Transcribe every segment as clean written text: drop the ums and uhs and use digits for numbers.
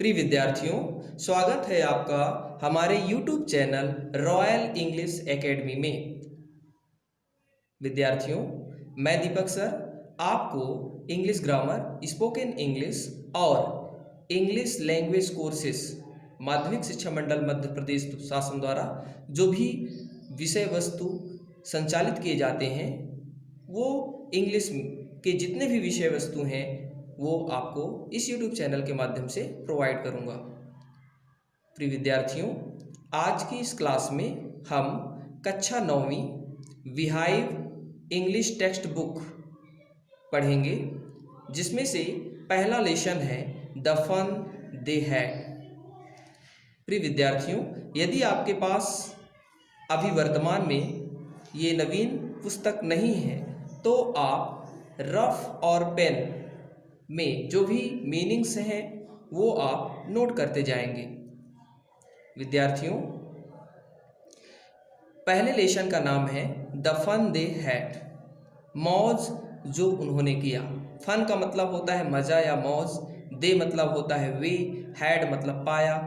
प्रिय विद्यार्थियों, स्वागत है आपका हमारे YouTube channel royal English academy में। विद्यार्थियों, मैं दीपक सर आपको इंग्लिश ग्रामर, स्पोकन इंग्लिश और इंग्लिश लैंग्वेज कोर्सेस माध्यमिक शिक्षा मंडल मध्य प्रदेश शासन द्वारा जो भी विषय वस्तु संचालित किए जाते हैं वो इंग्लिश के जितने भी विषय वस्तु हैं वो आपको इस YouTube चैनल के माध्यम से प्रोवाइड करूंगा। प्रिय विद्यार्थियों, आज की इस क्लास में हम कक्षा 9वीं विहाइव इंग्लिश टेक्स्ट बुक पढ़ेंगे, जिसमें से पहला लेसन है द फन दे हैड। प्रिय विद्यार्थियों, यदि आपके पास अभी वर्तमान में ये नवीन पुस्तक नहीं है तो आप रफ और पेन में जो भी मीनिंग्स हैं वो आप नोट करते जाएंगे। विद्यार्थियों, पहले लेसन का नाम है द फन दे हैड, मौज जो उन्होंने किया। फन का मतलब होता है मज़ा या मौज, दे मतलब होता है वे, हैड मतलब पाया,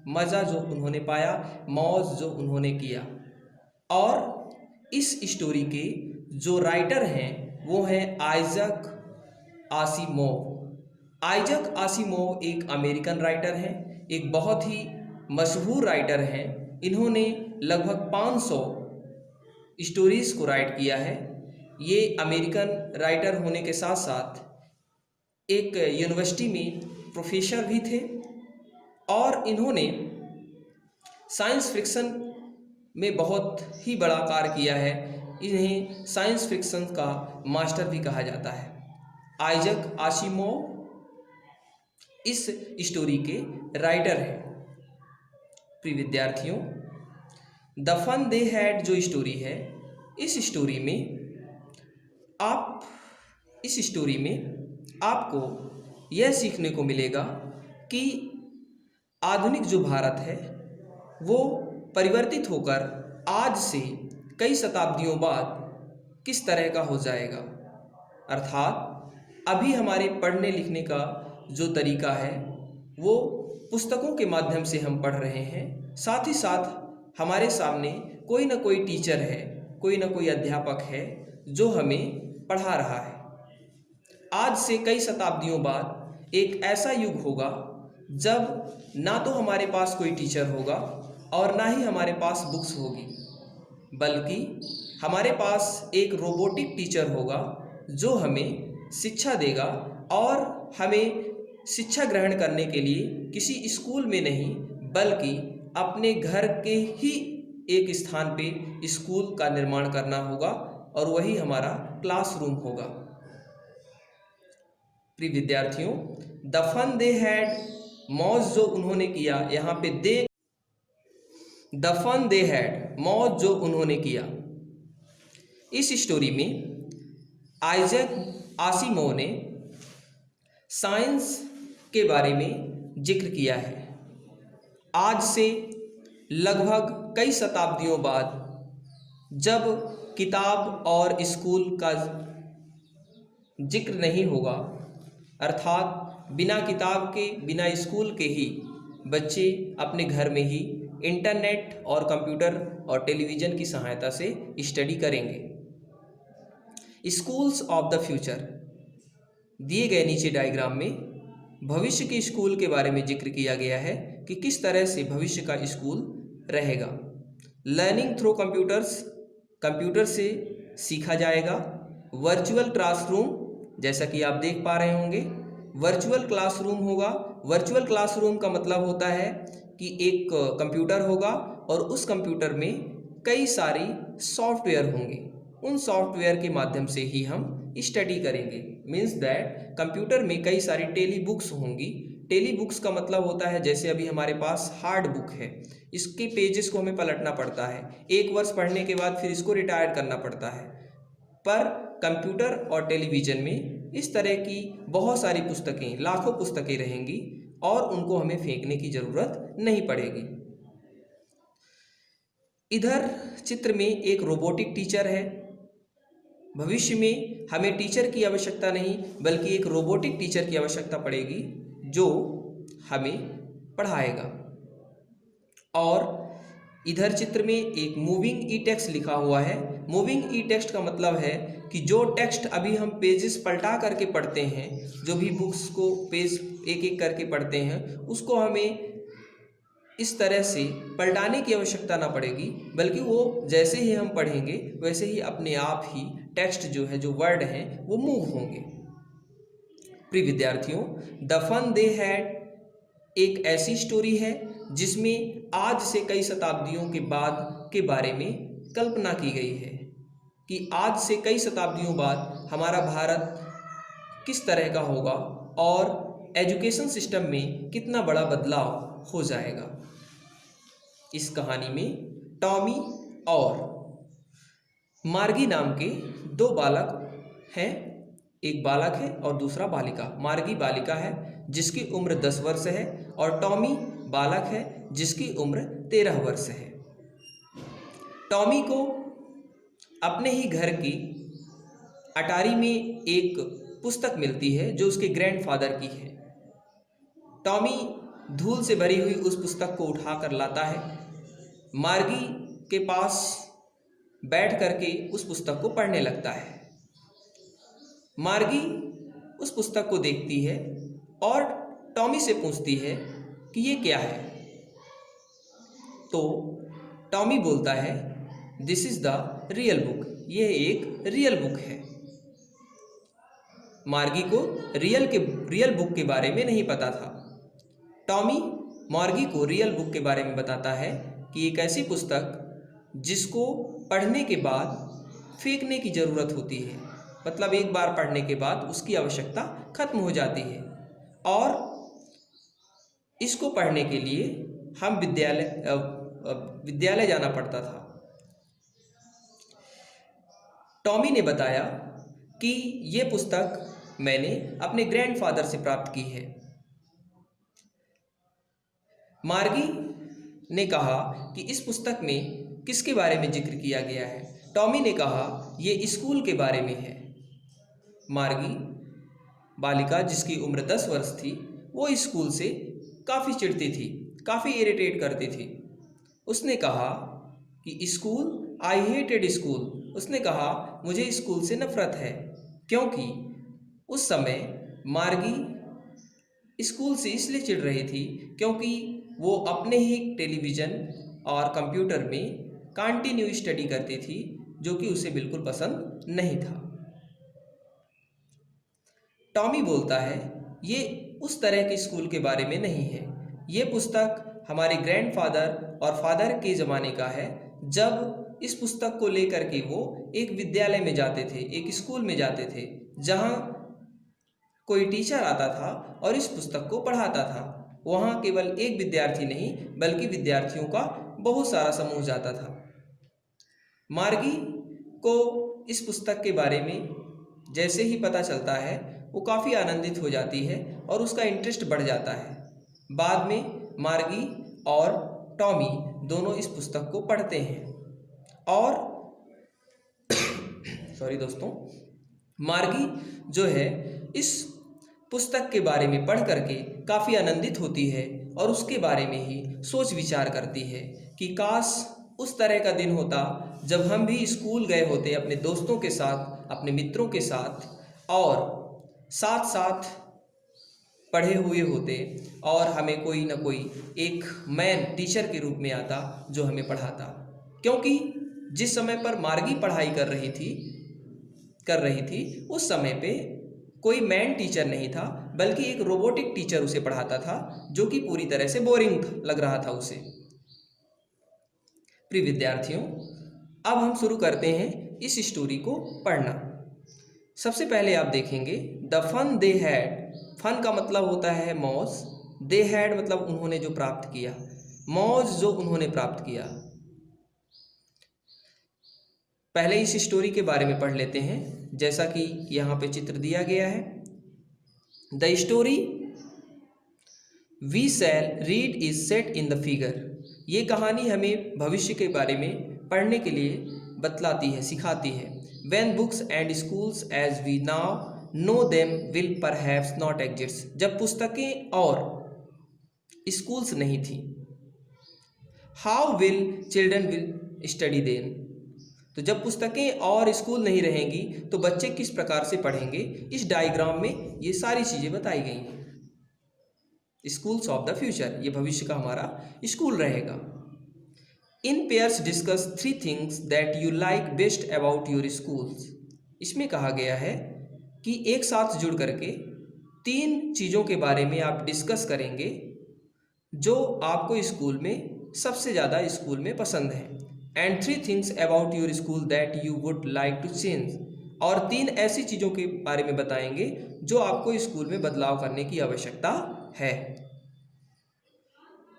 मज़ा जो उन्होंने पाया, मौज जो उन्होंने किया। और इस स्टोरी के जो राइटर हैं वो हैं आइजक आसिमोव। आइजक आसिमोव एक अमेरिकन राइटर हैं, एक बहुत ही मशहूर राइटर हैं। इन्होंने लगभग 500 स्टोरीज को राइट किया है। ये अमेरिकन राइटर होने के साथ साथ एक यूनिवर्सिटी में प्रोफेसर भी थे और इन्होंने साइंस फिक्शन में बहुत ही बड़ा कार्य किया है। इन्हें साइंस फिक्शन का मास्टर भी कहा जाता है। आइजक आसिमोव इस स्टोरी के राइटर हैं। प्रिय विद्यार्थियों, द फन दे हैड जो स्टोरी है, इस स्टोरी में आपको यह सीखने को मिलेगा कि आधुनिक जो भारत है वो परिवर्तित होकर आज से कई शताब्दियों बाद किस तरह का हो जाएगा। अर्थात अभी हमारे पढ़ने लिखने का जो तरीका है वो पुस्तकों के माध्यम से हम पढ़ रहे हैं, साथ ही साथ हमारे सामने कोई ना कोई टीचर है, कोई ना कोई अध्यापक है जो हमें पढ़ा रहा है। आज से कई शताब्दियों बाद एक ऐसा युग होगा जब ना तो हमारे पास कोई टीचर होगा और ना ही हमारे पास बुक्स होगी, बल्कि हमारे पास एक रोबोटिक टीचर होगा जो हमें शिक्षा देगा और हमें शिक्षा ग्रहण करने के लिए किसी स्कूल में नहीं बल्कि अपने घर के ही एक स्थान पे स्कूल का निर्माण करना होगा और वही हमारा क्लासरूम होगा। प्रिय विद्यार्थियों, द फन दे हैड, मौज जो उन्होंने किया, यहाँ पे दे, द फन दे हैड, मौज जो उन्होंने किया। इस स्टोरी में आइजक आसिमोव ने साइंस के बारे में जिक्र किया है। आज से लगभग कई शताब्दियों बाद जब किताब और स्कूल का जिक्र नहीं होगा, अर्थात बिना किताब के, बिना स्कूल के ही बच्चे अपने घर में ही इंटरनेट और कंप्यूटर और टेलीविज़न की सहायता से स्टडी करेंगे। स्कूल्स ऑफ द फ्यूचर दिए गए नीचे डायग्राम में भविष्य के स्कूल के बारे में जिक्र किया गया है कि किस तरह से भविष्य का स्कूल रहेगा। लर्निंग थ्रू कंप्यूटर्स, कंप्यूटर से सीखा जाएगा। वर्चुअल क्लासरूम, जैसा कि आप देख पा रहे होंगे, वर्चुअल क्लासरूम होगा। वर्चुअल क्लासरूम का मतलब होता है कि एक कंप्यूटर होगा और उस कंप्यूटर में कई सारी सॉफ्टवेयर होंगे, उन सॉफ्टवेयर के माध्यम से ही हम स्टडी करेंगे। मीन्स दैट कंप्यूटर में कई सारी टेली बुक्स होंगी। टेली बुक्स का मतलब होता है जैसे अभी हमारे पास हार्ड बुक है, इसके पेजेस को हमें पलटना पड़ता है, एक वर्ष पढ़ने के बाद फिर इसको रिटायर करना पड़ता है। पर कंप्यूटर और टेलीविज़न में इस तरह की बहुत सारी पुस्तकें, लाखों पुस्तकें रहेंगी और उनको हमें फेंकने की ज़रूरत नहीं पड़ेगी। इधर चित्र में एक रोबोटिक टीचर है। भविष्य में हमें टीचर की आवश्यकता नहीं बल्कि एक रोबोटिक टीचर की आवश्यकता पड़ेगी जो हमें पढ़ाएगा। और इधर चित्र में एक मूविंग ई टेक्स्ट लिखा हुआ है। मूविंग ई टेक्स्ट का मतलब है कि जो टेक्स्ट अभी हम पेजेस पलटा करके पढ़ते हैं, जो भी बुक्स को पेज एक एक करके पढ़ते हैं, उसको हमें इस तरह से पलटाने की आवश्यकता ना पड़ेगी, बल्कि वो जैसे ही हम पढ़ेंगे वैसे ही अपने आप ही टेक्स्ट जो है, जो वर्ड हैं, वो मूव होंगे। प्रिय विद्यार्थियों, द फन दे हैड एक ऐसी स्टोरी है जिसमें आज से कई शताब्दियों के बाद के बारे में कल्पना की गई है कि आज से कई शताब्दियों बाद हमारा भारत किस तरह का होगा और एजुकेशन सिस्टम में कितना बड़ा बदलाव हो जाएगा। इस कहानी में टॉमी और मार्गी नाम के दो बालक हैं। एक बालक है और दूसरा बालिका। मार्गी बालिका है जिसकी उम्र 10 वर्ष है और टॉमी बालक है जिसकी उम्र 13 वर्ष है। टॉमी को अपने ही घर की अटारी में एक पुस्तक मिलती है जो उसके ग्रैंडफादर की है। टॉमी धूल से भरी हुई उस पुस्तक को उठा कर लाता है, मार्गी के पास बैठ करके उस पुस्तक को पढ़ने लगता है। मार्गी उस पुस्तक को देखती है और टॉमी से पूछती है कि ये क्या है। तो टॉमी बोलता है, this is the real book, ये एक रियल बुक है। मार्गी को रियल बुक के बारे में नहीं पता था। टॉमी मार्गी को रियल बुक के बारे में बताता है कि एक ऐसी पुस्तक जिसको पढ़ने के बाद फेंकने की ज़रूरत होती है, मतलब एक बार पढ़ने के बाद उसकी आवश्यकता खत्म हो जाती है, और इसको पढ़ने के लिए हम विद्यालय जाना पड़ता था। टॉमी ने बताया कि ये पुस्तक मैंने अपने ग्रैंडफादर से प्राप्त की है। मार्गी ने कहा कि इस पुस्तक में किसके बारे में जिक्र किया गया है। टॉमी ने कहा ये स्कूल के बारे में है। मार्गी बालिका जिसकी उम्र 10 वर्ष थी, वो स्कूल से काफ़ी चिढ़ती थी, काफ़ी इरिटेट करती थी। उसने कहा कि स्कूल, आई हेटेड स्कूल। उसने कहा मुझे स्कूल से नफरत है, क्योंकि उस समय मार्गी स्कूल से इसलिए चिढ़ रही थी क्योंकि वो अपने ही टेलीविज़न और कंप्यूटर में कंटिन्यू स्टडी करती थी, जो कि उसे बिल्कुल पसंद नहीं था। टॉमी बोलता है ये उस तरह के स्कूल के बारे में नहीं है, ये पुस्तक हमारे ग्रैंडफादर और फादर के ज़माने का है, जब इस पुस्तक को लेकर के वो एक विद्यालय में जाते थे, एक स्कूल में जाते थे, जहाँ कोई टीचर आता था और इस पुस्तक को पढ़ाता था। वहाँ केवल एक विद्यार्थी नहीं बल्कि विद्यार्थियों का बहुत सारा समूह जाता था। मार्गी को इस पुस्तक के बारे में जैसे ही पता चलता है वो काफ़ी आनंदित हो जाती है और उसका इंटरेस्ट बढ़ जाता है। बाद में मार्गी और टॉमी दोनों इस पुस्तक को पढ़ते हैं और सॉरी दोस्तों, मार्गी जो है इस पुस्तक के बारे में पढ़ करके काफ़ी आनंदित होती है और उसके बारे में ही सोच विचार करती है कि काश उस तरह का दिन होता जब हम भी स्कूल गए होते अपने दोस्तों के साथ, अपने मित्रों के साथ, और साथ साथ पढ़े हुए होते और हमें कोई ना कोई एक मैन टीचर के रूप में आता जो हमें पढ़ाता। क्योंकि जिस समय पर मार्गी पढ़ाई कर रही थी उस समय पे कोई मैन टीचर नहीं था, बल्कि एक रोबोटिक टीचर उसे पढ़ाता था, जो कि पूरी तरह से बोरिंग लग रहा था उसे। प्रिय विद्यार्थियों, अब हम शुरू करते हैं इस स्टोरी को पढ़ना। सबसे पहले आप देखेंगे the fun they had. Fun का मतलब होता है मौज, दे हैड मतलब उन्होंने जो प्राप्त किया, मौज जो उन्होंने प्राप्त किया। पहले इस स्टोरी के बारे में पढ़ लेते हैं, जैसा कि यहाँ पे चित्र दिया गया है। The story we shall read is set in the figure. ये कहानी हमें भविष्य के बारे में पढ़ने के लिए बतलाती है, सिखाती है। When books and schools as we now know them will perhaps not exist। जब पुस्तकें और स्कूल्स नहीं थी। How will children will study then, तो जब पुस्तकें और स्कूल नहीं रहेंगी तो बच्चे किस प्रकार से पढ़ेंगे। इस डायग्राम में ये सारी चीज़ें बताई गई हैं। स्कूल्स ऑफ द फ्यूचर, ये भविष्य का हमारा स्कूल रहेगा। इन pairs discuss 3 things that you like best about your schools, इसमें कहा गया है कि एक साथ जुड़ करके 3 चीज़ों के बारे में आप डिस्कस करेंगे जो आपको स्कूल में सबसे ज़्यादा स्कूल में पसंद है। And 3 things about your school that you would like to change, और 3 ऐसी चीज़ों के बारे में बताएंगे जो आपको स्कूल में बदलाव करने की आवश्यकता है।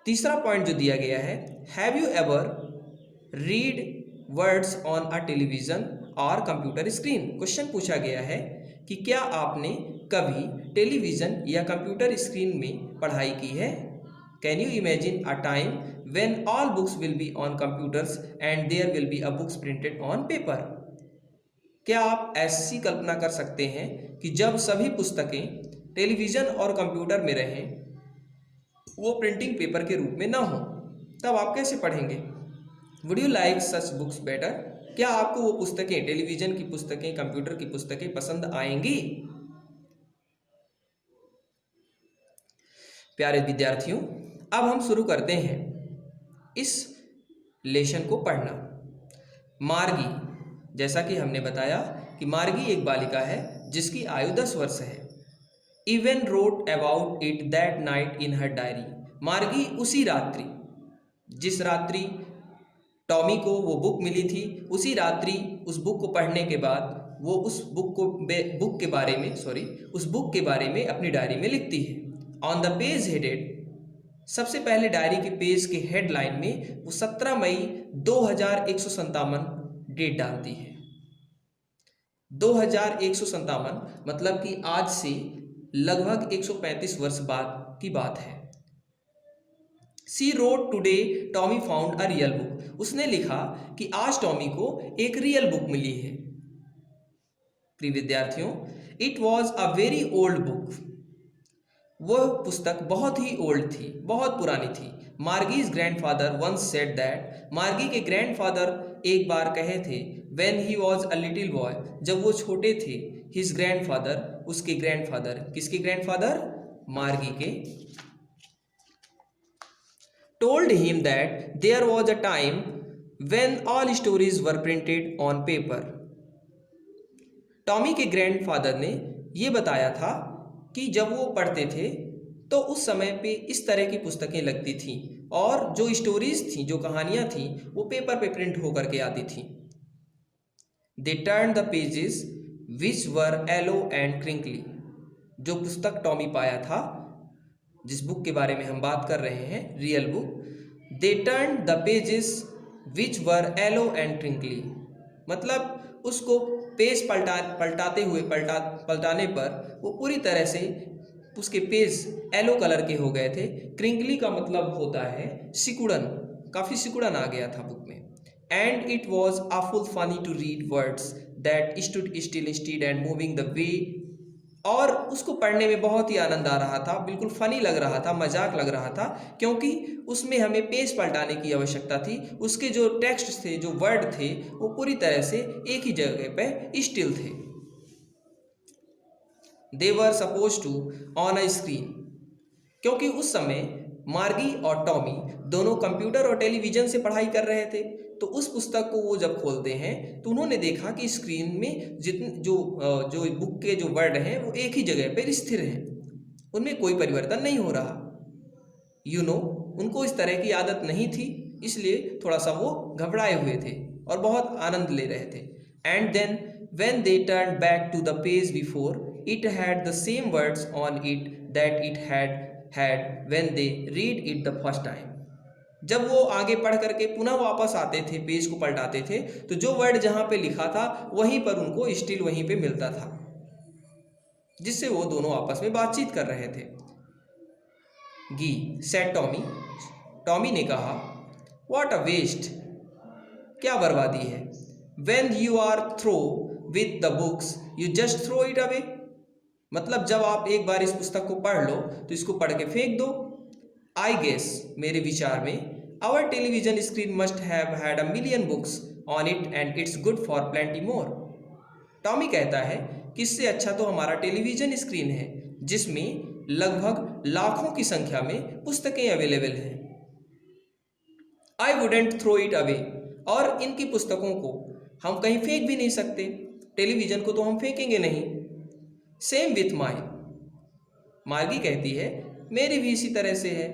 तीसरा पॉइंट जो दिया गया है, have you ever read words on a television और कंप्यूटर स्क्रीन। क्वेश्चन पूछा गया है कि क्या आपने कभी टेलीविज़न या कंप्यूटर स्क्रीन में पढ़ाई की है। Can you imagine a time when all books will be on computers and there will be a books printed on paper. क्या आप ऐसी कल्पना कर सकते हैं कि जब सभी पुस्तकें टेलीविज़न और कंप्यूटर में रहें, वो प्रिंटिंग पेपर के रूप में ना हो, तब आप कैसे पढ़ेंगे। Would you like such books better, क्या आपको वो पुस्तकें, टेलीविज़न की पुस्तकें, कंप्यूटर की पुस्तकें पसंद आएंगी। प्यारे विद्यार्थियों, अब हम शुरू करते हैं इस लेसन को पढ़ना। मार्गी, जैसा कि हमने बताया कि मार्गी एक बालिका है जिसकी आयु 10 वर्ष है। Even wrote about it that night in her diary, मार्गी उसी रात्रि, जिस रात्रि टॉमी को वो बुक मिली थी, उसी रात्रि उस बुक को पढ़ने के बाद वो उस बुक के बारे में अपनी डायरी में लिखती है। ऑन द पेज हेडेड, सबसे पहले डायरी के पेज के हेडलाइन में वो 17 मई 2157 डेट डालती है। 2157 मतलब कि आज से लगभग 135 वर्ष बाद की बात है। She wrote today Tommy found a real book, उसने लिखा कि आज टॉमी को एक रियल बुक मिली है। प्रिय विद्यार्थियों, it was a very old book, वह पुस्तक बहुत ही ओल्ड थी, बहुत पुरानी थी। मार्गीज ग्रैंडफादर वंस सेड दैट, मार्गी के ग्रैंडफादर एक बार कहे थे, when he was a little boy, जब वो छोटे थे, हिज ग्रैंडफादर, उसके ग्रैंडफादर, किसके ग्रैंडफादर, मार्गी के, told him that there was a time when all stories were printed on paper. Tommy के ग्रैंडफादर ने ये बताया था कि जब वो पढ़ते थे तो उस समय पे इस तरह की पुस्तकें लगती थीं और जो स्टोरीज थीं, जो कहानियाँ थीं, वो पेपर पे प्रिंट होकर के आती थीं। दे turn the pages which were yellow and crinkly, जो पुस्तक टॉमी पाया था, जिस बुक के बारे में हम बात कर रहे हैं, real book, they turn the pages which were yellow and crinkly, मतलब उसको पेज पलटाने पर वो पूरी तरह से उसके पेज येलो कलर के हो गए थे। क्रिंकली का मतलब होता है सिकुड़न, काफ़ी सिकुड़न आ गया था बुक में। And it was awful funny to read words that stood still instead and moving the way, और उसको पढ़ने में बहुत ही आनंद आ रहा था, बिल्कुल फ़नी लग रहा था, मजाक लग रहा था, क्योंकि उसमें हमें पेज पलटाने की आवश्यकता थी। उसके जो टेक्स्ट थे, जो वर्ड थे, वो पूरी तरह से एक ही जगह पे स्टिल थे। They were suppose to on a screen, क्योंकि उस समय मार्गी और टॉमी दोनों कंप्यूटर और टेलीविज़न से पढ़ाई कर रहे थे, तो उस पुस्तक को वो जब खोलते हैं तो उन्होंने देखा कि स्क्रीन में जितने जो बुक के जो वर्ड हैं वो एक ही जगह पर स्थिर हैं, उनमें कोई परिवर्तन नहीं हो रहा। उनको इस तरह की आदत नहीं थी, इसलिए थोड़ा सा वो घबराए हुए थे और बहुत आनंद ले रहे थे। And then when they turn back to the page before, it had the same words on it that it had when they read it the first time. जब वो आगे पढ़ करके पुनः वापस आते थे, पेज को पलटाते थे, तो जो वर्ड जहाँ पे लिखा था वहीं पर उनको स्टिल वहीं पे मिलता था, जिससे वो दोनों आपस में बातचीत कर रहे थे। गी सेड टॉमी, टॉमी ने कहा, व्हाट अ वेस्ट, क्या बर्बादी है। When you are through with the books you just throw it away, मतलब जब आप एक बार इस पुस्तक को पढ़ लो तो इसको पढ़ के फेंक दो। आई गेस, मेरे विचार में, our television screen must have had a million books on it and it's good for plenty more. Tommy कहता है कि इससे अच्छा तो हमारा टेलीविजन स्क्रीन है जिसमें लगभग लाखों की संख्या में पुस्तकें अवेलेबल हैं। I wouldn't throw it away, और इनकी पुस्तकों को हम कहीं फेंक भी नहीं सकते, टेलीविज़न को तो हम फेंकेंगे नहीं। सेम विथ माइन, मार्गी कहती है मेरी भी इसी तरह से है।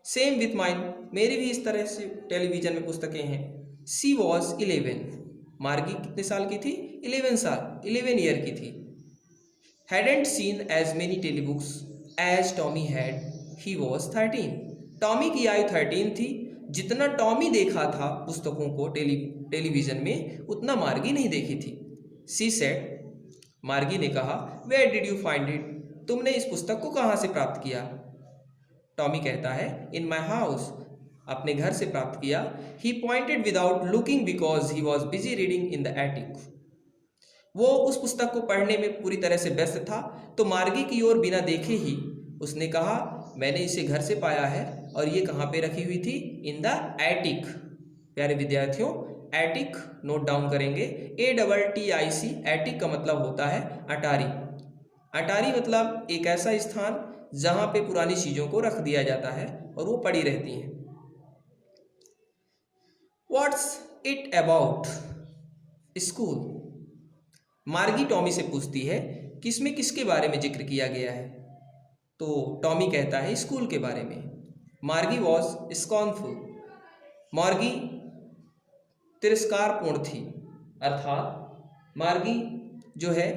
सेम विथ माइन, मेरी भी इस तरह से टेलीविज़न में पुस्तकें हैं। शी वॉज 11, मार्गी कितने साल की थी? 11 साल, 11 ईयर की थी। Hadn't seen as many telebooks as Tommy had, he was 13, Tommy की आयु 13 थी। जितना टॉमी देखा था पुस्तकों को टेलीविज़न में, उतना मार्गी नहीं देखी थी। सी सेड, मार्गी ने कहा, where did you find it, तुमने इस पुस्तक को कहाँ से प्राप्त किया? टॉमी कहता है, इन माई हाउस, अपने घर से प्राप्त किया। He pointed without looking because he was busy reading in the attic, वो उस पुस्तक को पढ़ने में पूरी तरह से व्यस्त था, तो मार्गी की ओर बिना देखे ही उसने कहा, मैंने इसे घर से पाया है, और ये कहाँ पे रखी हुई थी? इन द एटिक। प्यारे विद्यार्थियों, एटिक नोट डाउन करेंगे, ATTIC, एटिक का मतलब होता है अटारी। अटारी मतलब एक ऐसा स्थान जहाँ पे पुरानी चीज़ों को रख दिया जाता है और वो पड़ी रहती हैं। व्हाट्स इट अबाउट स्कूल, मार्गी टॉमी से पूछती है कि इसमें किसके बारे में जिक्र किया गया है? तो टॉमी कहता है स्कूल के बारे में। मार्गी वॉज स्कॉर्नफुल, मार्गी तिरस्कारपूर्ण थी, अर्थात मार्गी जो है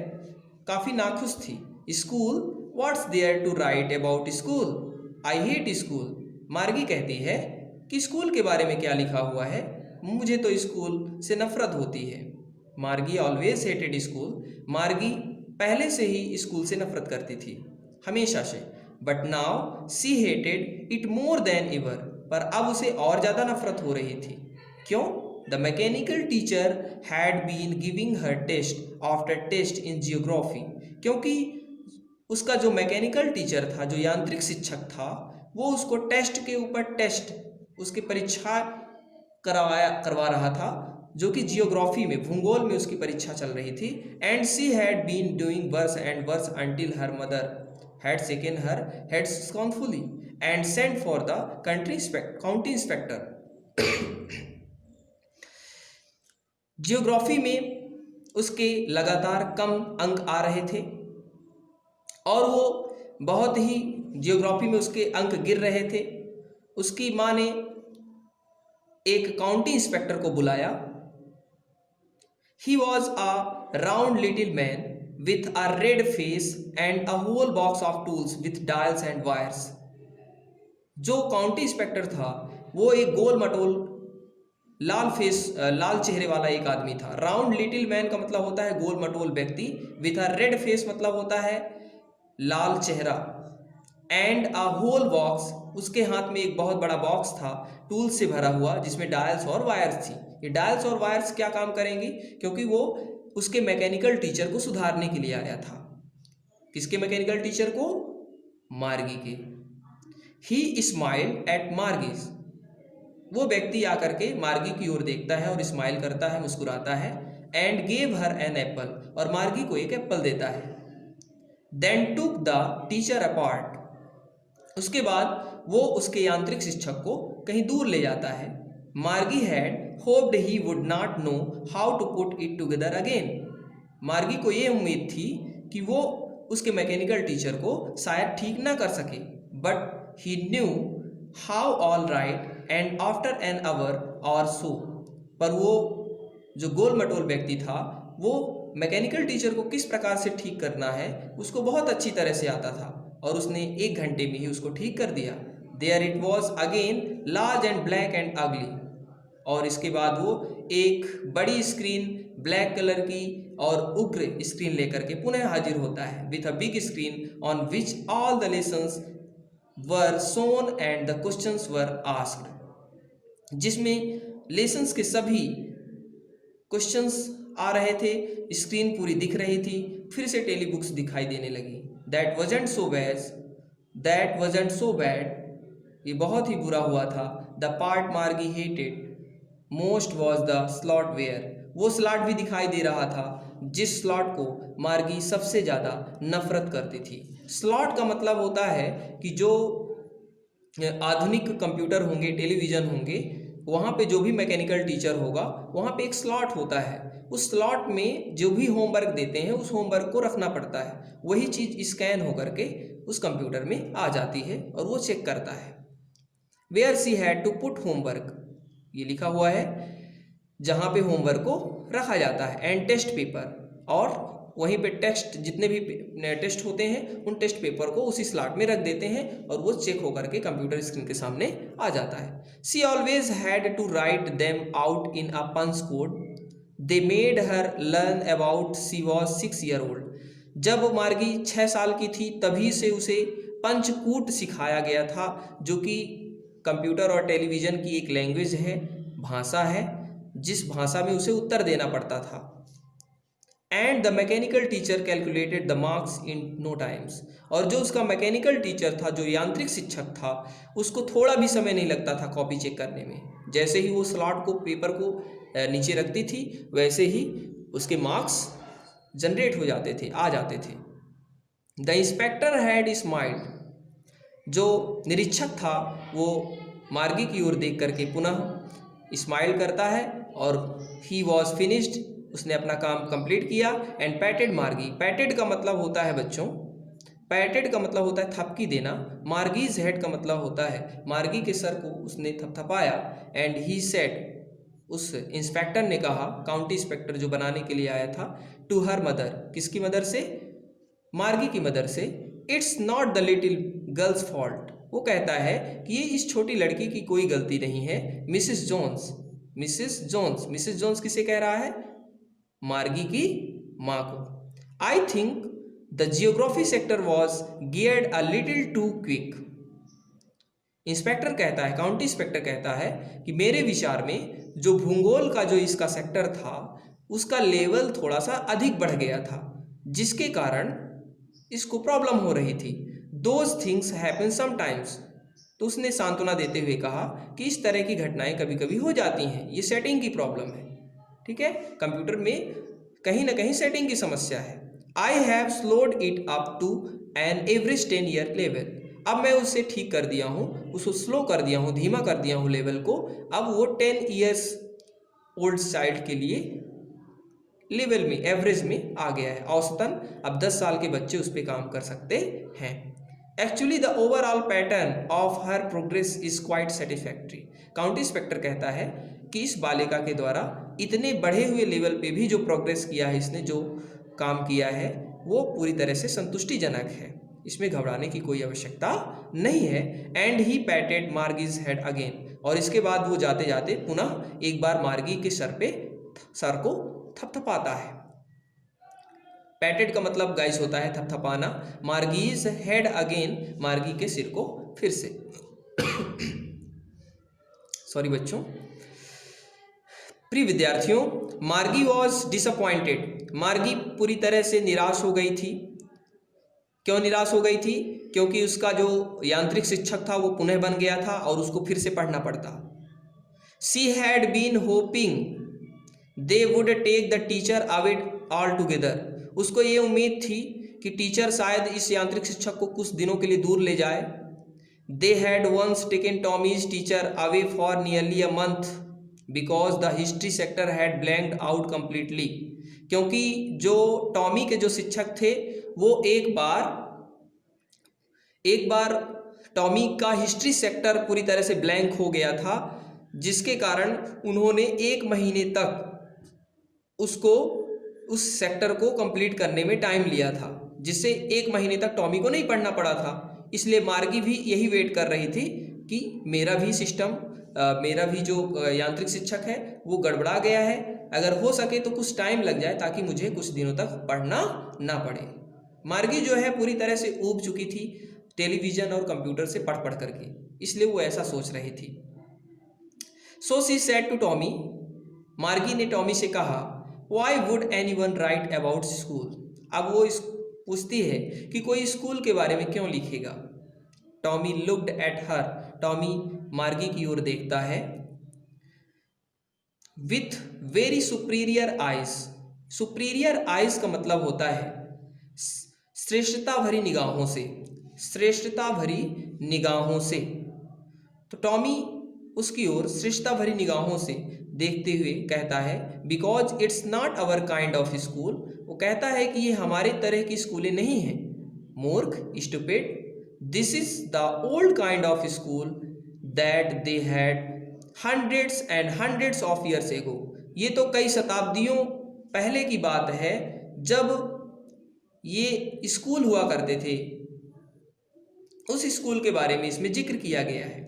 काफ़ी नाखुश थी। School, what's there to write about school, I hate school, Margie कहती है कि स्कूल के बारे में क्या लिखा हुआ है, मुझे तो स्कूल से नफरत होती है। मार्गी ऑलवेज हेटेड स्कूल, मार्गी पहले से ही स्कूल से नफरत करती थी, हमेशा से। But now see hated it more than ever, पर अब उसे और ज़्यादा नफरत हो रही थी। क्यों? The mechanical teacher had been giving her test after test in geography, क्योंकि उसका जो मैकेनिकल टीचर था, जो यांत्रिक शिक्षक था, वो उसको टेस्ट के ऊपर टेस्ट, उसकी परीक्षा करवा रहा था, जो कि जियोग्राफी में, भूगोल में उसकी परीक्षा चल रही थी। And she had been doing worse and worse until her mother had shaken her head scornfully and sent for the county inspector. Geography में उसके लगातार कम अंक आ रहे थे और वो बहुत ही, जियोग्राफी में उसके अंक गिर रहे थे। उसकी माँ ने एक काउंटी इंस्पेक्टर को बुलाया। He was a round little man with a red face and a whole box of tools with dials and wires. जो काउंटी इंस्पेक्टर था वो एक गोल मटोल लाल चेहरे वाला एक आदमी था। राउंड लिटिल मैन का मतलब होता है गोल मटोल व्यक्ति, विथ अ रेड फेस मतलब होता है लाल चेहरा, एंड अ होल बॉक्स, उसके हाथ में एक बहुत बड़ा बॉक्स था टूल से भरा हुआ, जिसमें डायल्स और वायर्स थी। ये डायल्स और वायर्स क्या काम करेंगी? क्योंकि वो उसके मैकेनिकल टीचर को सुधारने के लिए आया था। किसके मैकेनिकल टीचर को? मार्गी के। ही स्माइल्ड एट मार्गीज, वो व्यक्ति आकर के मार्गी की ओर देखता है और स्माइल करता है, मुस्कुराता है। And gave her an apple, और मार्गी को एक एप्पल देता है। Then took the teacher apart, उसके बाद वो उसके यांत्रिक शिक्षक को कहीं दूर ले जाता है। Margie had hoped he would not know how to put it together again, Margie को ये उम्मीद थी कि वो उसके मैकेनिकल टीचर को शायद ठीक ना कर सके। But he knew how all right and after an hour और सो, पर वो जो गोल मटोल व्यक्ति था वो मैकेनिकल टीचर को किस प्रकार से ठीक करना है उसको बहुत अच्छी तरह से आता था, और उसने 1 घंटे में ही उसको ठीक कर दिया। There it was again large and black and ugly, और इसके बाद वो एक बड़ी स्क्रीन ब्लैक कलर की और उग्र स्क्रीन लेकर के पुनः हाजिर होता है, with a big screen on which all the lessons were shown and the questions were asked, जिसमें लेसन्स के सभी क्वेश्चंस आ रहे थे, स्क्रीन पूरी दिख रही थी, फिर से टेली बुक्स दिखाई देने लगी। दैट वजंट सो बैड, ये बहुत ही बुरा हुआ था। The part Margie hated most was the slot where, वो स्लॉट भी दिखाई दे रहा था जिस स्लॉट को मार्गी सबसे ज़्यादा नफरत करती थी। स्लॉट का मतलब होता है कि जो आधुनिक कंप्यूटर होंगे, टेलीविज़न होंगे, वहाँ पे जो भी मैकेनिकल टीचर होगा वहाँ पे एक स्लॉट होता है। उस स्लॉट में जो भी होमवर्क देते हैं उस होमवर्क को रखना पड़ता है। वही चीज़ स्कैन होकर के उस कंप्यूटर में आ जाती है और वो चेक करता है। Where she had to put homework, ये लिखा हुआ है जहाँ पे होमवर्क को रखा जाता है। एंड टेस्ट पेपर, और वहीं पे टेस्ट जितने भी टेस्ट होते हैं उन टेस्ट पेपर को उसी स्लॉट में रख देते हैं और वो चेक होकर के कंप्यूटर स्क्रीन के सामने आ जाता है। She always had to write them out in a punch code, they made her learn about she was 6 year old. जब मार्गी 6 साल की थी तभी से उसे पंचकूट सिखाया गया था, जो कि कंप्यूटर और टेलीविज़न की एक लैंग्वेज है, भाषा है, जिस भाषा में उसे उत्तर देना पड़ता था। And the mechanical teacher calculated the marks in no times, और जो उसका मैकेनिकल टीचर था, जो यांत्रिक शिक्षक था, उसको थोड़ा भी समय नहीं लगता था कॉपी चेक करने में। जैसे ही वो स्लॉट को, पेपर को नीचे रखती थी, वैसे ही उसके मार्क्स जनरेट हो जाते थे, आ जाते थे। द इंस्पेक्टर हैड स्माइल्ड, जो निरीक्षक था वो मार्गी की ओर देख करके पुनः स्माइल करता है और ही वॉज फिनिश्ड, उसने अपना काम कंप्लीट किया। एंड पैटेड मार्गी, पैटेड का मतलब होता है बच्चों, पैटेड का मतलब होता है थपकी देना। मार्गीज हेड का मतलब होता है मार्गी के सर को उसने थपथपाया। एंड ही सेड, उस इंस्पेक्टर ने कहा, काउंटी इंस्पेक्टर जो बनाने के लिए आया था, टू हर मदर, किसकी मदर से? मार्गी की मदर से, it's not the little girls fault, वो कहता है कि ये इस छोटी लड़की की कोई गलती नहीं है। Mrs Jones, Mrs Jones, Mrs Jones किसे कह रहा है? मार्गी की माँ को। I think the geography sector was geared a little too quick, inspector कहता है, काउंटी इंस्पेक्टर कहता है कि मेरे विचार में जो भूगोल का जो इसका सेक्टर था उसका लेवल थोड़ा सा अधिक बढ़ गया था, जिसके कारण इसको प्रॉब्लम हो रही थी। दोज थिंग्स हैपन समटाइम्स, तो उसने सांत्वना देते हुए कहा कि इस तरह की घटनाएं कभी कभी हो जाती हैं, ये सेटिंग की प्रॉब्लम है। ठीक है, कंप्यूटर में कहीं ना कहीं सेटिंग की समस्या है। I have slowed it up to an average 10 year level, अब मैं उसे ठीक कर दिया हूँ, उसको स्लो कर दिया हूँ, धीमा कर दिया हूँ लेवल को। अब वो 10 ईयर्स ओल्ड चाइल्ड के लिए लेवल में, एवरेज में आ गया है, औसतन अब 10 साल के बच्चे उस पर काम कर सकते हैं। Actually the overall pattern of her progress is quite satisfactory, county inspector कहता है कि इस बालिका के द्वारा इतने बढ़े हुए लेवल पे भी जो प्रोग्रेस किया है, इसने जो काम किया है वो पूरी तरह से संतुष्टिजनक है, इसमें घबराने की कोई आवश्यकता नहीं है। And he patted Margie's head again, और इसके बाद वो जाते जाते पुनः एक बार मार्गी के सर को थपथपाता है। पैटेड का मतलब गाइस होता है थपथपाना। मार्गीज हेड अगेन, मार्गी के सिर को फिर से सॉरी बच्चों। प्रिय विद्यार्थियों, मार्गी वॉज डिसअपॉइंटेड, मार्गी पूरी तरह से निराश हो गई थी। क्यों निराश हो गई थी? क्योंकि उसका जो यांत्रिक शिक्षक था वो पुनः बन गया था और उसको फिर से पढ़ना पड़ता। She had been hoping they would take the teacher away altogether, उसको ये उम्मीद थी कि टीचर शायद इस यांत्रिक शिक्षक को कुछ दिनों के लिए दूर ले जाए। They had once taken Tommy's teacher away for nearly a month because the history sector had blanked out completely, क्योंकि जो टॉमी के जो शिक्षक थे वो एक बार टॉमी का हिस्ट्री सेक्टर पूरी तरह से ब्लैंक हो गया था, जिसके कारण उन्होंने 1 महीने तक उसको उस सेक्टर को कंप्लीट करने में टाइम लिया था, जिससे 1 महीने तक टॉमी को नहीं पढ़ना पड़ा था। इसलिए मार्गी भी यही वेट कर रही थी कि मेरा भी सिस्टम, मेरा भी जो यांत्रिक शिक्षक है वो गड़बड़ा गया है, अगर हो सके तो कुछ टाइम लग जाए ताकि मुझे कुछ दिनों तक पढ़ना ना पड़े। मार्गी जो है पूरी तरह से ऊब चुकी थी टेलीविज़न और कंप्यूटर से पढ़ पढ़ करके, इसलिए वो ऐसा सोच रही थी। So she said to Tommy, Margie ने टॉमी से कहा, why would anyone write about school, अब वो पूछती है कि कोई स्कूल के बारे में क्यों लिखेगा। Tommy looked at her, Tommy मार्गी की ओर देखता है। With very superior eyes, superior eyes का मतलब होता है श्रेष्ठता भरी निगाहों से, श्रेष्ठता भरी निगाहों से। तो टॉमी उसकी ओर श्रेष्ठता भरी निगाहों से देखते हुए कहता है, because it's not our kind of school, वो कहता है कि ये हमारे तरह की स्कूलें नहीं हैं। मूर्ख, stupid, this is the old kind of school that they had hundreds and hundreds of years ago, ये तो कई शताब्दियों पहले की बात है जब ये स्कूल हुआ करते थे, उस स्कूल के बारे में इसमें जिक्र किया गया है।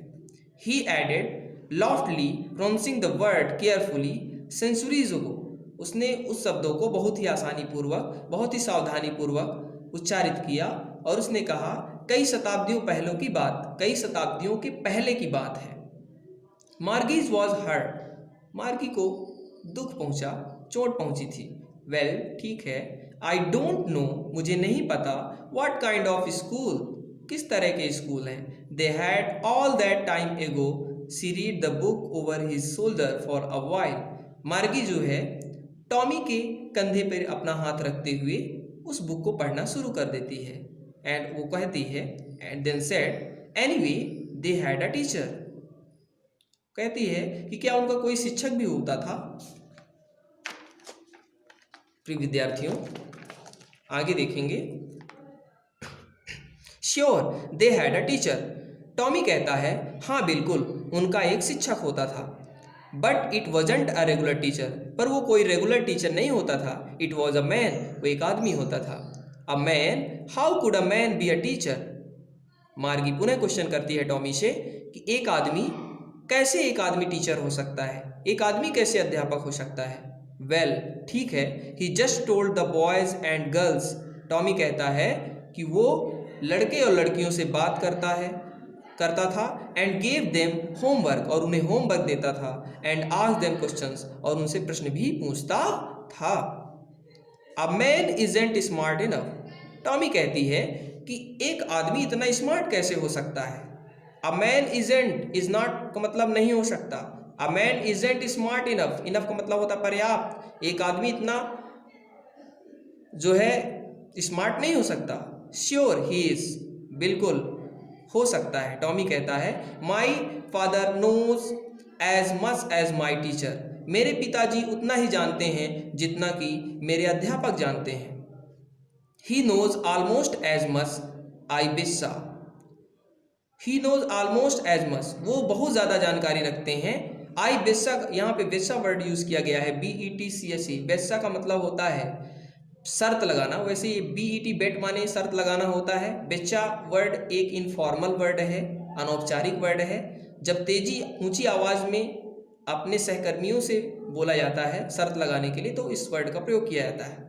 He added loftily pronouncing the word carefully centuries ago, उसने उस शब्दों को बहुत ही आसानी पूर्वक, बहुत ही सावधानी पूर्वक उच्चारित किया और उसने कहा कई शताब्दियों पहलों की बात, कई शताब्दियों के पहले की बात है। मार्गीज वॉज हर्ट, मार्गी को दुख पहुंचा, चोट पहुंची थी। वेल, ठीक है। आई डोंट नो, मुझे नहीं पता। व्हाट काइंड ऑफ स्कूल, किस तरह के स्कूल हैं। They had all that time ago she read the book over his shoulder for a while, Margie जो है टॉमी के कंधे पर अपना हाथ रखते हुए उस बुक को पढ़ना शुरू कर देती है। एंड वो कहती है, and then said anyway they had a teacher, कहती है कि क्या उनका कोई शिक्षक भी होता था। प्रिय विद्यार्थियों, आगे देखेंगे। Sure they had a teacher, Tommy कहता है हाँ बिल्कुल उनका एक शिक्षक होता था। But it wasn't a regular teacher, पर वो कोई रेगुलर टीचर नहीं होता था। इट वॉज अ मैन, वो एक आदमी होता था। A man, how could a man be a teacher, मार्गी पुनः क्वेश्चन करती है टॉमी से कि एक आदमी कैसे, एक आदमी टीचर हो सकता है, एक आदमी कैसे अध्यापक हो सकता है। वेल, ठीक है। He just told the boys and girls, Tommy कहता है कि वो लड़के और लड़कियों से बात करता था। एंड गेव देम होमवर्क, और उन्हें होमवर्क देता था। एंड आस्क्ड देम क्वेश्चंस, और उनसे प्रश्न भी पूछता था। A man isn't smart enough, Tommy कहती है कि एक आदमी इतना स्मार्ट कैसे हो सकता है। A man isn't, is not का मतलब नहीं हो सकता। A man isn't smart enough, enough का मतलब होता है पर्याप्त। एक आदमी इतना जो है स्मार्ट नहीं हो सकता। श्योर ही इज, बिल्कुल हो सकता है। टॉमी कहता है my father knows as much as my teacher, मेरे पिताजी उतना ही जानते हैं जितना कि मेरे अध्यापक जानते हैं। He knows almost as much I बेस्सा, he knows almost as much, वो बहुत ज़्यादा जानकारी रखते हैं। आई बेस्सा, यहाँ पे बेस्सा वर्ड यूज़ किया गया है, BETCHE। बेस्सा का मतलब होता है शर्त लगाना, वैसे ये BET बेट माने शर्त लगाना होता है। बेच्चा वर्ड एक इनफॉर्मल वर्ड है, अनौपचारिक वर्ड है। जब तेजी ऊंची आवाज़ में अपने सहकर्मियों से बोला जाता है शर्त लगाने के लिए, तो इस वर्ड का प्रयोग किया जाता है।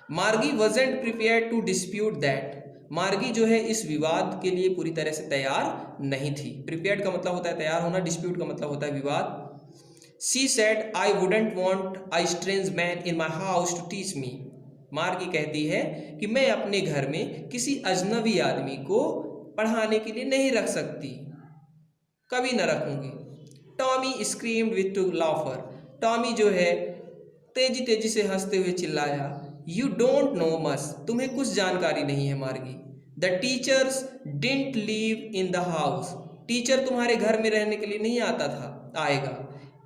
Margie wasn't prepared to dispute that, Margie जो है इस विवाद के लिए पूरी तरह से तैयार नहीं थी। प्रिपेयर्ड का मतलब होता है तैयार होना, डिस्प्यूट का मतलब होता है विवाद। She said I wouldn't want a strange man in my house to teach me, Margie कहती है कि मैं अपने घर में किसी अजनबी आदमी को पढ़ाने के लिए नहीं रख सकती, कभी न रखूंगी। Tommy screamed with to लाफर, Tommy जो है तेजी तेजी से हंसते हुए चिल्लाया, यू डोंट नो मच, तुम्हें कुछ जानकारी नहीं है Margie. The teachers didn't live in the house, teacher तुम्हारे घर में रहने के लिए नहीं आएगा।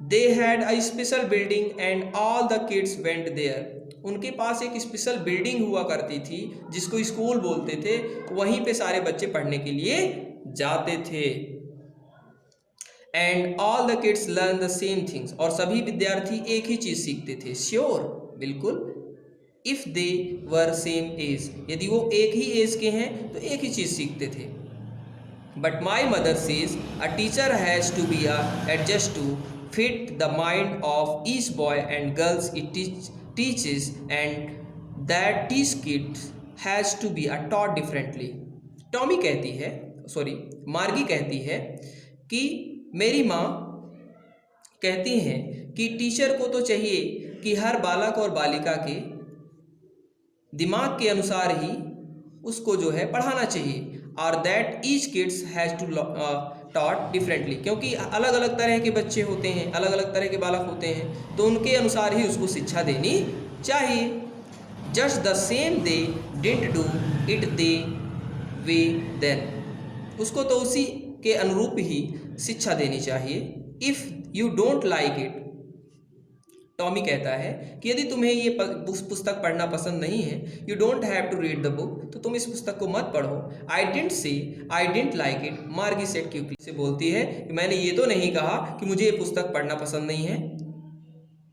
They had a special building and all the kids went there, उनके पास एक स्पेशल बिल्डिंग हुआ करती थी जिसको स्कूल बोलते थे, वहीं पे सारे बच्चे पढ़ने के लिए जाते थे। And all the kids learn the same things, और सभी विद्यार्थी एक ही चीज़ सीखते थे। श्योर, बिल्कुल। If they were same age, यदि वो एक ही एज के हैं तो एक ही चीज़ सीखते थे। But my mother says a teacher has to be adjust to fit the mind of each boy and girls it teaches, and that these kids has to be taught differently. Tommy कहती है, मार्गी कहती है कि मेरी माँ कहती हैं कि टीचर को तो चाहिए कि हर बालक और बालिका के दिमाग के अनुसार ही उसको जो है पढ़ाना चाहिए। और that each kids has to taught differently, क्योंकि अलग अलग तरह के बच्चे होते हैं, अलग अलग तरह के बालक होते हैं, तो उनके अनुसार ही उसको शिक्षा देनी चाहिए। Just the same they didn't do it they way then, उसको तो उसी के अनुरूप ही शिक्षा देनी चाहिए। If you don't like it, Tommy कहता है कि यदि तुम्हें ये पुस्तक पढ़ना पसंद नहीं है, you don't have to read the book, तो तुम इस पुस्तक को मत पढ़ो। I didn't say I didn't like it, मार्गी सेड क्विकली, से बोलती है कि मैंने ये तो नहीं कहा कि मुझे ये पुस्तक पढ़ना पसंद नहीं है।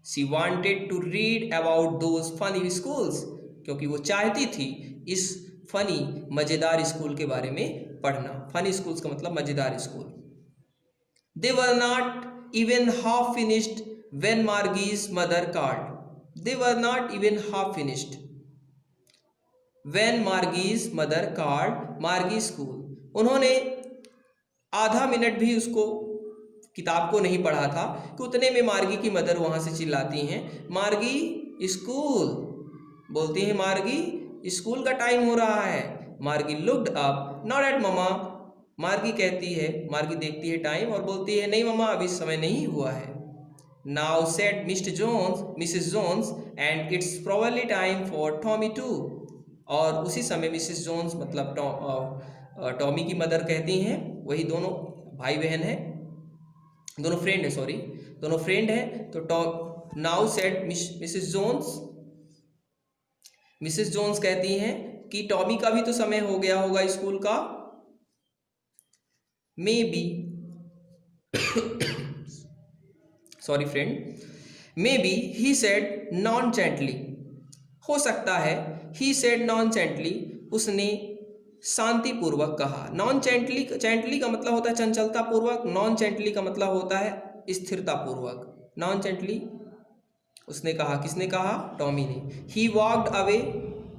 She wanted to read about those funny schools, क्योंकि वो चाहती थी इस फनी मज़ेदार स्कूल के बारे में पढ़ना। फनी स्कूल्स का मतलब मज़ेदार school. They were not even half finished when Margie's mother called. They were not even half finished when Margie's mother called Margie's school. उन्होंने आधा मिनट भी उसको किताब को नहीं पढ़ा था कि उतने में मार्गी की मदर वहाँ से चिल्लाती हैं, मार्गी स्कूल, बोलती हैं मार्गी स्कूल का टाइम हो रहा है। मार्गी looked up not at mama, मार्गी कहती है, मार्गी देखती है टाइम और बोलती है नहीं ममा अभी समय नहीं हुआ है। Now said Mrs. Jones, and it's probably time for Tommy too. और उसी समय मिसेस जोन्स मतलब टॉमी की मदर कहती हैं, वही दोनों भाई बहन हैं, दोनों फ्रेंड हैं, सॉरी दोनों फ्रेंड हैं। तो नाउ सेड मिसेस जोन्स कहती हैं कि टॉमी का भी तो समय हो गया होगा स्कूल का। May be sorry friend, may be he said non gently, हो सकता है, ही सेड नॉन जेंटली, उसने शांतिपूर्वक कहा। नॉन जेंटली का मतलब होता है चंचलता पूर्वक, नॉन जेंटली का मतलब होता है स्थिरता पूर्वक। नॉन जेंटली उसने कहा, किसने कहा? टॉमी ने। ही वॉक्ड अवे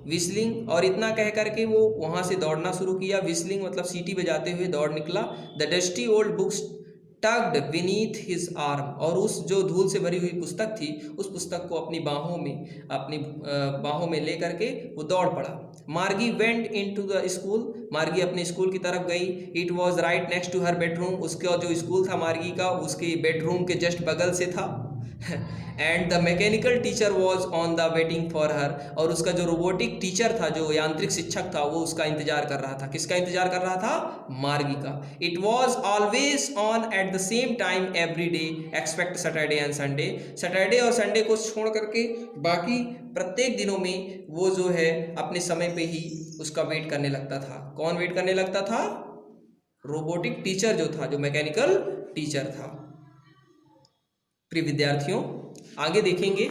विस्लिंग, और इतना कह करके वो वहाँ से दौड़ना शुरू किया। विस्लिंग मतलब सीटी बजाते हुए दौड़ निकला। The dusty old books tugged beneath his arm, और उस जो धूल से भरी हुई पुस्तक थी उस पुस्तक को अपनी बाहों में ले करके वो दौड़ पड़ा। मार्गी वेंट इनटू द स्कूल, मार्गी अपने स्कूल की तरफ गई। It was right next to her bedroom, उसका जो स्कूल था मार्गी का उसके बेडरूम के जस्ट बगल से था। And the mechanical teacher was on the waiting for her, और उसका जो रोबोटिक टीचर था, जो यांत्रिक शिक्षक था, वो उसका इंतजार कर रहा था। किसका इंतजार कर रहा था? मार्गी का। It was always on at the same time every day expect Saturday and Sunday, Saturday और संडे को छोड़ करके बाकी प्रत्येक दिनों में वो जो है अपने समय पे ही उसका वेट करने लगता था। कौन वेट करने लगता था? रोबोटिक टीचर जो था, जो मैकेनिकल टीचर था। प्रिय विद्यार्थियों, आगे देखेंगे।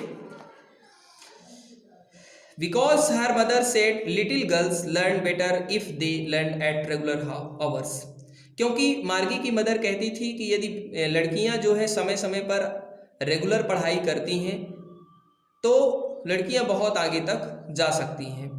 Because her mother said little girls learn better if they learn at regular hours, क्योंकि मार्गी की मदर कहती थी कि यदि लड़कियां जो है समय समय पर रेगुलर पढ़ाई करती हैं तो लड़कियां बहुत आगे तक जा सकती हैं।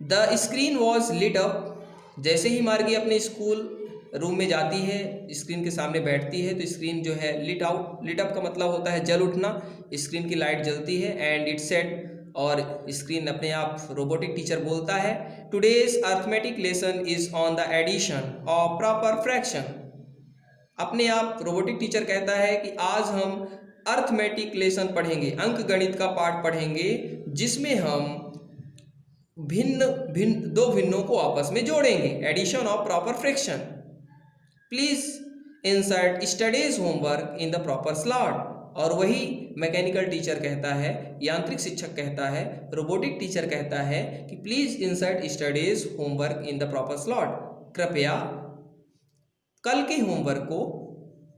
The screen was lit up, जैसे ही मार्गी अपने स्कूल रूम में जाती है, स्क्रीन के सामने बैठती है तो स्क्रीन जो है लिट अप का मतलब होता है जल उठना, स्क्रीन की लाइट जलती है। एंड इट सेड, और स्क्रीन अपने आप रोबोटिक टीचर बोलता है, today's arithmetic lesson is on the addition of proper fraction. अपने आप रोबोटिक टीचर कहता है कि आज हम अर्थमेटिक लेसन पढ़ेंगे, अंक गणित का पाठ पढ़ेंगे, जिसमें हम दो भिन्नों को आपस में जोड़ेंगे, addition of proper fraction. Please insert studies homework in the proper slot. और वही मैकेनिकल टीचर कहता है, यांत्रिक शिक्षक कहता है, रोबोटिक टीचर कहता है कि please insert studies homework in the proper slot, कृपया कल के होमवर्क को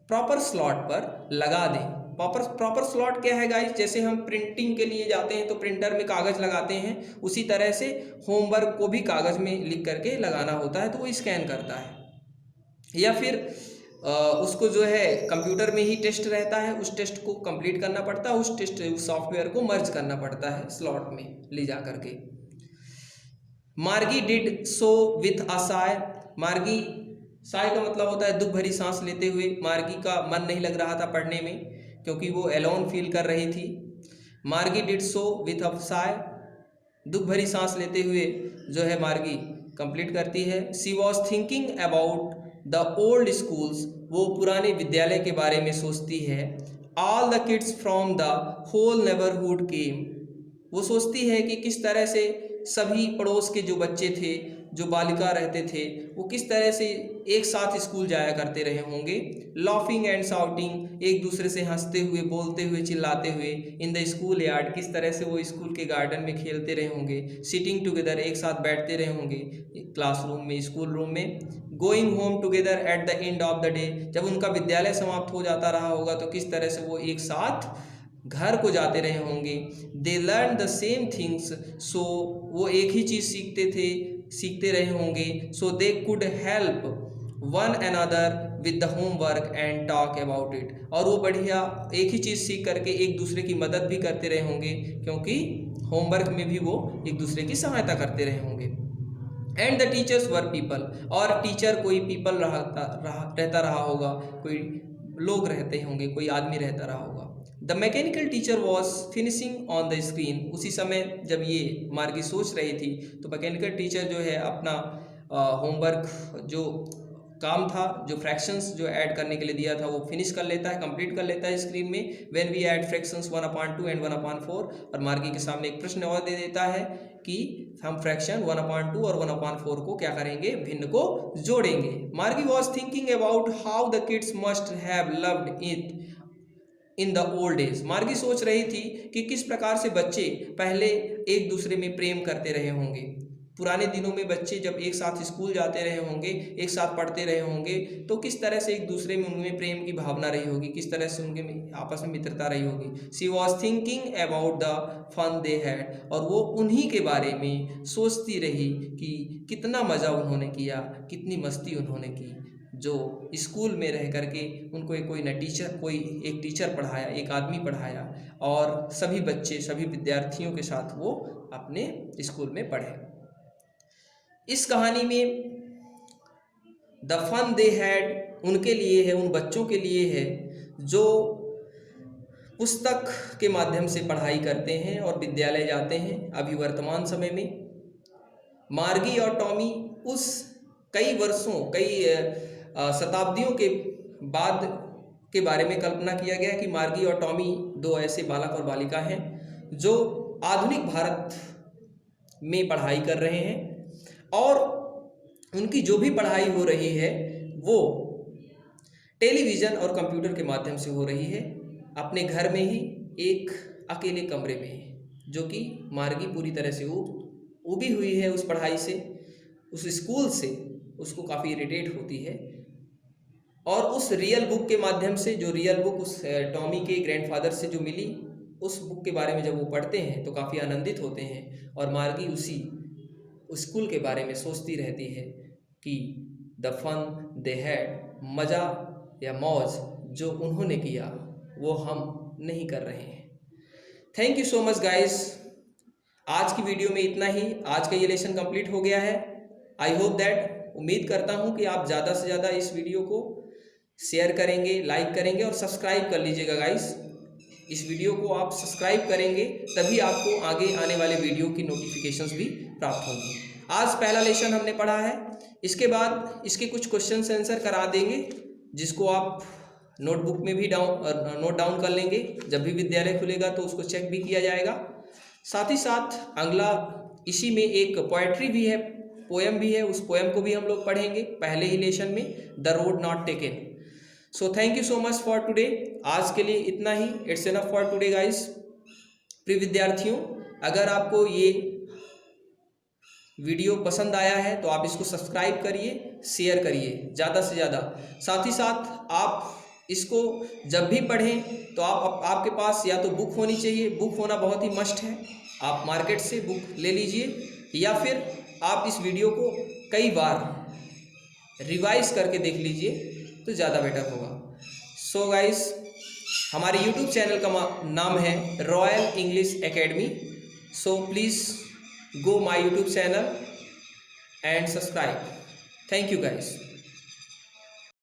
प्रॉपर स्लॉट पर लगा दें। प्रॉपर स्लॉट क्या है गाइस? जैसे हम प्रिंटिंग के लिए जाते हैं तो प्रिंटर में कागज़ लगाते हैं, उसी तरह से होमवर्क को भी कागज़ में लिख करके लगाना होता है, तो वो स्कैन करता है, या फिर उसको जो है कंप्यूटर में ही टेस्ट रहता है, उस टेस्ट को कंप्लीट करना पड़ता है, उस सॉफ्टवेयर को मर्ज करना पड़ता है स्लॉट में ले जा करके। मार्गी did so with a Sai, मार्गी, साय का मतलब होता है दुख भरी सांस लेते हुए। मार्गी का मन नहीं लग रहा था पढ़ने में क्योंकि वो एलोन फील कर रही थी। मार्गी did so with a Sai, दुख भरी सांस लेते हुए जो है मार्गी कंप्लीट करती है। She was thinking about the old schools, वो पुराने विद्यालय के बारे में सोचती है। All the kids from the whole neighbourhood came, वो सोचती है कि किस तरह से सभी पड़ोस के जो बच्चे थे, जो बालिका रहते थे, वो किस तरह से एक साथ स्कूल जाया करते रहे होंगे। लाफिंग एंड शाउटिंग, एक दूसरे से हंसते हुए, बोलते हुए, चिल्लाते हुए। इन द स्कूल यार्ड, किस तरह से वो स्कूल के गार्डन में खेलते रहे होंगे। सिटिंग टुगेदर, एक साथ बैठते रहे होंगे क्लासरूम में, स्कूल रूम में। Going home together at the end of the day, जब उनका विद्यालय समाप्त हो जाता रहा होगा तो किस तरह से वो एक साथ घर को जाते रहे होंगे। They learn the same things, so वो एक ही चीज़ सीखते रहे होंगे। So they could help one another with the homework and talk about it, और वो बढ़िया एक ही चीज़ सीख करके एक दूसरे की मदद भी करते रहे होंगे, क्योंकि होमवर्क में भी वो एक दूसरे की सहायता करते रहे होंगे। And the teachers were people, और टीचर कोई पीपल रहता रहा होगा, कोई लोग रहते होंगे, कोई आदमी रहता रहा होगा। The mechanical teacher was finishing on the screen, उसी समय जब ये मार्गी सोच रही थी तो मैकेनिकल टीचर जो है अपना होमवर्क, जो काम था, जो फ्रैक्शंस जो ऐड करने के लिए दिया था, वो फिनिश कर लेता है, कंप्लीट कर लेता है स्क्रीन में। When we add fractions 1/2 and 1/4, और मार्गी के सामने एक प्रश्न और दे देता है कि हम फ्रैक्शन 1/2 और 1/4 को क्या करेंगे, भिन्न को जोड़ेंगे। मार्गी was thinking about how the kids must have loved it in the old days, मार्गी सोच रही थी कि किस प्रकार से बच्चे पहले एक दूसरे में प्रेम करते रहे होंगे। पुराने दिनों में बच्चे जब एक साथ स्कूल जाते रहे होंगे, एक साथ पढ़ते रहे होंगे, तो किस तरह से एक दूसरे में उनमें प्रेम की भावना रही होगी, किस तरह से उनके आपस में मित्रता रही होगी। She was thinking about the fun they had, और वो उन्हीं के बारे में सोचती रही कि कितना मज़ा उन्होंने किया, कितनी मस्ती उन्होंने की, जो स्कूल में रह करके उनको कोई एक टीचर पढ़ाया, एक आदमी पढ़ाया, और सभी बच्चे, सभी विद्यार्थियों के साथ वो अपने स्कूल में पढ़े। इस कहानी में द फन दे हैड उनके लिए है, उन बच्चों के लिए है जो पुस्तक के माध्यम से पढ़ाई करते हैं और विद्यालय जाते हैं। अभी वर्तमान समय में मार्गी और टॉमी उस कई वर्षों, कई शताब्दियों के बाद के बारे में कल्पना किया गया कि मार्गी और टॉमी दो ऐसे बालक और बालिका हैं जो आधुनिक भारत में पढ़ाई कर रहे हैं, और उनकी जो भी पढ़ाई हो रही है वो टेलीविज़न और कंप्यूटर के माध्यम से हो रही है, अपने घर में ही एक अकेले कमरे में, जो कि मार्गी पूरी तरह से उबी हुई है उस पढ़ाई से, उस स्कूल से, उसको काफ़ी इरिटेट होती है। और उस रियल बुक के माध्यम से, जो रियल बुक उस टॉमी के ग्रैंडफादर से जो मिली, उस बुक के बारे में जब वो पढ़ते हैं तो काफ़ी आनंदित होते हैं, और मार्गी उसी स्कूल के बारे में सोचती रहती है कि द फन दे हैड, मज़ा या मौज जो उन्होंने किया वो हम नहीं कर रहे हैं। Thank you so much guys, आज की वीडियो में इतना ही। आज का ये लेसन कंप्लीट हो गया है। आई होप दैट, उम्मीद करता हूँ कि आप ज़्यादा से ज़्यादा इस वीडियो को शेयर करेंगे, लाइक करेंगे और सब्सक्राइब कर लीजिएगा गाइस। इस वीडियो को आप सब्सक्राइब करेंगे तभी आपको आगे आने वाले वीडियो की नोटिफिकेशंस भी प्राप्त होंगी। आज पहला लेसन हमने पढ़ा है, इसके बाद इसके कुछ क्वेश्चन आंसर करा देंगे, जिसको आप नोटबुक में भी नोट डाउन कर लेंगे। जब भी विद्यालय खुलेगा तो उसको चेक भी किया जाएगा। साथ ही साथ अगला इसी में एक पोएट्री भी है, पोएम भी है, उस पोएम को भी हम लोग पढ़ेंगे पहले ही लेसन में, the road not taken. So thank you so much for today. आज के लिए इतना ही, it's enough for today guys. प्रिय विद्यार्थियों, अगर आपको ये वीडियो पसंद आया है तो आप इसको सब्सक्राइब करिए, शेयर करिए ज़्यादा से ज़्यादा। साथ ही साथ आप इसको जब भी पढ़ें तो आपके पास या तो बुक होनी चाहिए, बुक होना बहुत ही मस्ट है। आप मार्केट से बुक ले लीजिए, या फिर आप इस वीडियो को कई बार रिवाइज करके देख लीजिए तो ज़्यादा बेटर होगा। सो गाइस, हमारे यूट्यूब चैनल का नाम है royal English academy. So please go my YouTube channel and subscribe. Thank you guys.